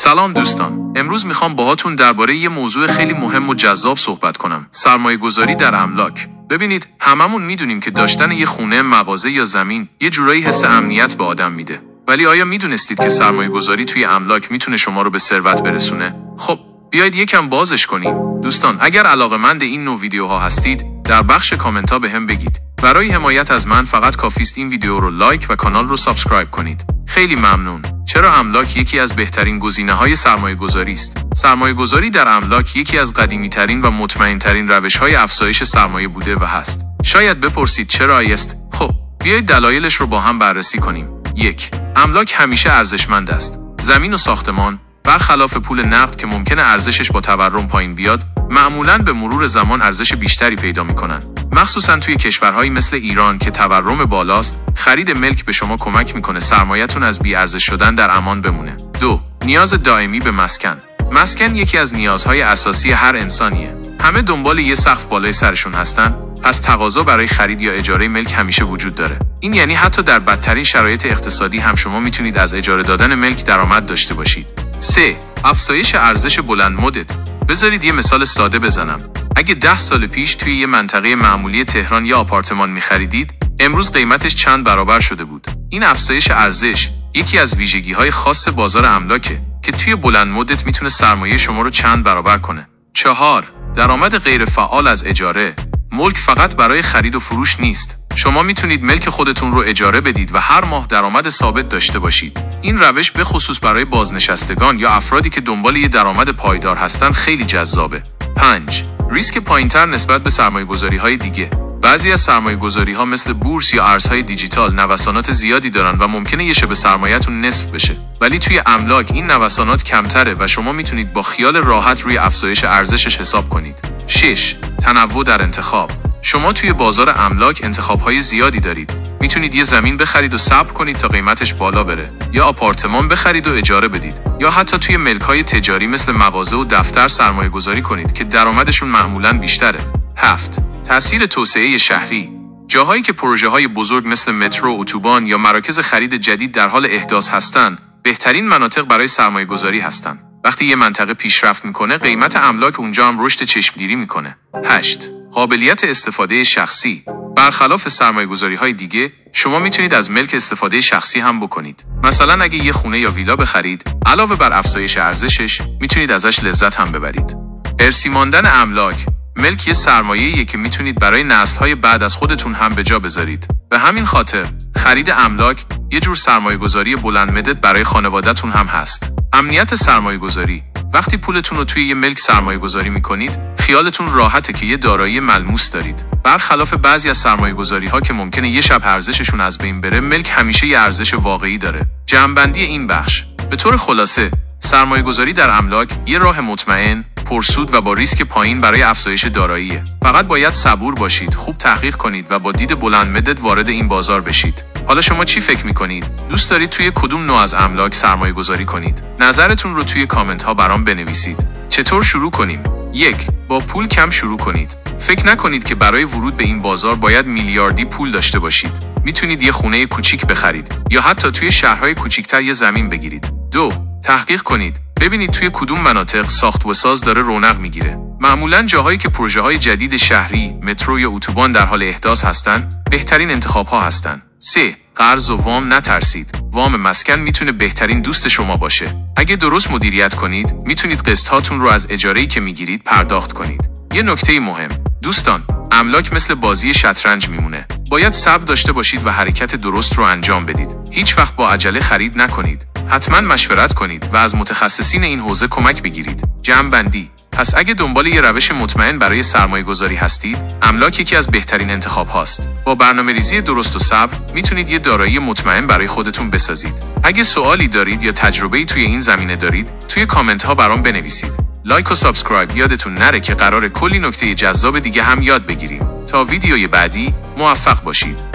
سلام دوستان، امروز میخوام باهاتون درباره یه موضوع خیلی مهم و جذاب صحبت کنم. سرمایه‌گذاری در املاک. ببینید، هممون میدونیم که داشتن یه خونه، مغازه یا زمین یه جورایی حس امنیت به آدم میده. ولی آیا میدونستید که سرمایه‌گذاری توی املاک میتونه شما رو به ثروت برسونه؟ خب، بیایید یکم بازش کنیم. دوستان، اگر علاقه‌مند این نوع ویدیوها هستید، در بخش کامنت‌ها بهم بگید. برای حمایت از من فقط کافی است این ویدیو رو لایک و کانال رو سابسکرایب کنید. خیلی ممنون. چرا املاک یکی از بهترین گزینه‌های سرمایه‌گذاری است؟ سرمایه‌گذاری در املاک یکی از قدیمی‌ترین و مطمئن‌ترین روش‌های افزایش سرمایه بوده و هست. شاید بپرسید چرا است؟ خب، بیایید دلایلش رو با هم بررسی کنیم. 1. املاک همیشه ارزشمند است. زمین و ساختمان، برخلاف پول نقد که ممکنه ارزشش با تورم پایین بیاد، معمولاً به مرور زمان ارزش بیشتری پیدا می‌کنن. مخصوصاً توی کشورهایی مثل ایران که تورم بالاست، خرید ملک به شما کمک میکنه سرمایه‌تون از بی‌ارزش شدن در امان بمونه. 2. نیاز دائمی به مسکن. مسکن یکی از نیازهای اساسی هر انسانیه. همه دنبال یه سقف بالای سرشون هستن، پس تقاضا برای خرید یا اجاره ملک همیشه وجود داره. این یعنی حتی در بدترین شرایط اقتصادی هم شما میتونید از اجاره دادن ملک درآمد داشته باشید. 3. افزایش ارزش بلند مدت. بذارید یه مثال ساده بزنم. اگه 10 سال پیش توی یه منطقه معمولی تهران یه آپارتمان می‌خریدید، امروز قیمتش چند برابر شده بود. این افزایش ارزش یکی از ویژگی‌های خاص بازار املاکه که توی بلند مدت میتونه سرمایه شما رو چند برابر کنه. 4. درآمد غیر فعال از اجاره. ملک فقط برای خرید و فروش نیست. شما میتونید ملک خودتون رو اجاره بدید و هر ماه درآمد ثابت داشته باشید. این روش به خصوص برای بازنشستگان یا افرادی که دنبال یه درآمد پایدار هستن خیلی جذابه. 5. ریسک پایین‌تر نسبت به سرمایه‌گذاری‌های دیگه. بعضی از سرمایه‌گذاری‌ها مثل بورس یا ارزهای دیجیتال نوسانات زیادی دارن و ممکنه یه شب سرمایه‌تون نصف بشه. ولی توی املاک این نوسانات کمتره و شما میتونید با خیال راحت روی افزایش ارزشش حساب کنید. 6. تنوع در انتخاب. شما توی بازار املاک انتخاب‌های زیادی دارید. میتونید یه زمین بخرید و صبر کنید تا قیمتش بالا بره، یا آپارتمان بخرید و اجاره بدید، یا حتی توی ملک‌های تجاری مثل مغازه و دفتر سرمایه‌گذاری کنید که درآمدشون معمولاً بیشتره. 7. تأثیر توسعه شهری. جاهایی که پروژه‌های بزرگ مثل مترو، اتوبان یا مراکز خرید جدید در حال احداث هستن، بهترین مناطق برای سرمایه‌گذاری هستن. وقتی یه منطقه پیشرفت میکنه، قیمت املاک اونجا هم رشد چشمگیری میکنه. 8. قابلیت استفاده شخصی. برخلاف سرمایه‌گذاری‌های دیگه، شما میتونید از ملک استفاده شخصی هم بکنید. مثلا اگه یه خونه یا ویلا بخرید، علاوه بر افزایش ارزشش، میتونید ازش لذت هم ببرید. ارثی ماندن املاک. ملک یه سرمایه‌ایه که میتونید برای نسل‌های بعد از خودتون هم به جا بذارید. به همین خاطر، خرید املاک یه جور سرمایه‌گذاری بلند مدت برای خانواده‌تون هم هست. امنیت سرمایه‌گذاری. وقتی پولتون رو توی یه ملک سرمایه‌گذاری می‌کنید، خیالتون راحته که یه دارایی ملموس دارید. برخلاف بعضی از سرمایه‌گذاری‌ها که ممکنه یه شب ارزششون از بین بره، ملک همیشه یه ارزش واقعی داره. جمع‌بندی این بخش. به طور خلاصه، سرمایه‌گذاری در املاک یه راه مطمئن، پرسود و با ریسک پایین برای افزایش داراییه. فقط باید صبور باشید، خوب تحقیق کنید و با دید بلند مدت وارد این بازار بشید. حالا شما چی فکر می‌کنید؟ دوست دارید توی کدوم نوع از املاک سرمایه‌گذاری کنید؟ نظرتون رو توی کامنت‌ها برام بنویسید. چطور شروع کنیم؟ 1. با پول کم شروع کنید. فکر نکنید که برای ورود به این بازار باید میلیاردی پول داشته باشید. میتونید یه خونه کوچیک بخرید یا حتی توی شهرهای کوچیک‌تر یه زمین بگیرید. 2. تحقیق کنید. ببینید توی کدوم مناطق ساخت و ساز داره رونق میگیره. معمولاً جاهایی که پروژه‌های جدید شهری، مترو یا اتوبان در حال احداث هستن، بهترین انتخاب‌ها هستن. 3. قرض و وام نترسید. وام مسکن میتونه بهترین دوست شما باشه. اگه درست مدیریت کنید، میتونید قسط‌هاتون رو از اجاره‌ای که میگیرید پرداخت کنید. یه نکته مهم. دوستان، املاک مثل بازی شطرنج میمونه. باید صبر داشته باشید و حرکت درست رو انجام بدید. هیچ وقت با عجله خرید نکنید. حتما مشورت کنید و از متخصصین این حوزه کمک بگیرید. جمع‌بندی. پس اگه دنبال یه روش مطمئن برای سرمایه‌گذاری هستید، املاک یکی از بهترین انتخاب هاست. با برنامه‌ریزی درست و صبر، میتونید یه دارایی مطمئن برای خودتون بسازید. اگه سوالی دارید یا تجربه‌ای توی این زمینه دارید، توی کامنت ها برام بنویسید. لایک و سابسکرایب یادتون نره که قراره کلی نکته جذاب دیگه هم یاد بگیریم. تا ویدیوی بعدی، موفق باشید.